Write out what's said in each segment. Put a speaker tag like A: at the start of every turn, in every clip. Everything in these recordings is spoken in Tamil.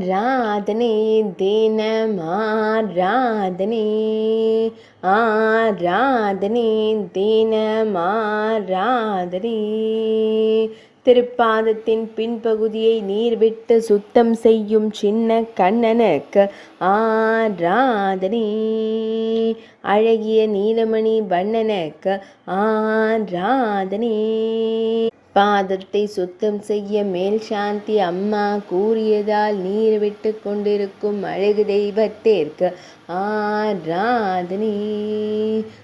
A: ஆராதனை தினமாராதனை ஆராதனை தினமாராதனை திருப்பாதத்தின் பின்பகுதியை நீர் விட்டு சுத்தம் செய்யும் சின்ன கண்ணனுக்கு ஆராதனை அழகிய நீலமணி வண்ணனுக்கு ஆராதனை பாதத்தை சுத்தம் செய்ய மேல் சாந்தி அம்மா கூறியதால் நீர் விட்டு கொண்டிருக்கும் அழகு தெய்வத்திற்கு ஆராதனை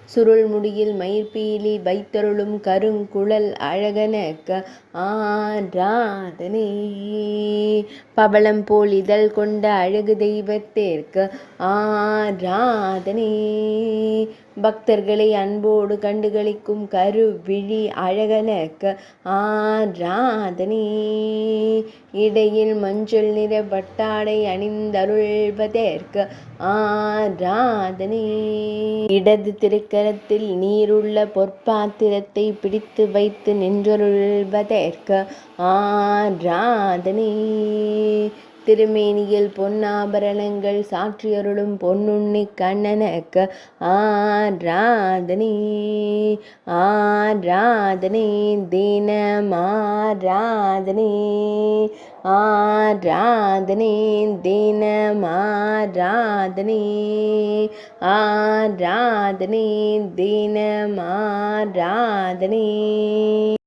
A: சுருள் முடியில் மயிர்பீலி வைத்தருளும் கருங்குழல் அழகனுக்கு ஆராதனை பவளம் போல் இதழ் கொண்ட அழகு தெய்வத்திற்கு ஆராதனை பக்தர்களை அன்போடு கண்டுகளிக்கும் கருவிழி அழகனுக்கு ஆராதனை இடையில் மஞ்சள் நிற பட்டாடை அணிந்தருள்வதற்கு ஆராதனை இடது திருக்கரத்தில் நீருள்ள பொற்பாத்திரத்தை பிடித்து வைத்து நின்றருள்வதற்கு ஆராதனை திருமேனியில் பொன்னாபரணங்கள் சாற்றியருளும் பொன்னுண்ணி கண்ணனுக்கு ஆராதனை ஆராதனை தினமாராதனை ஆராதனை தினமாராதனை ஆராதனை தினமாராதனை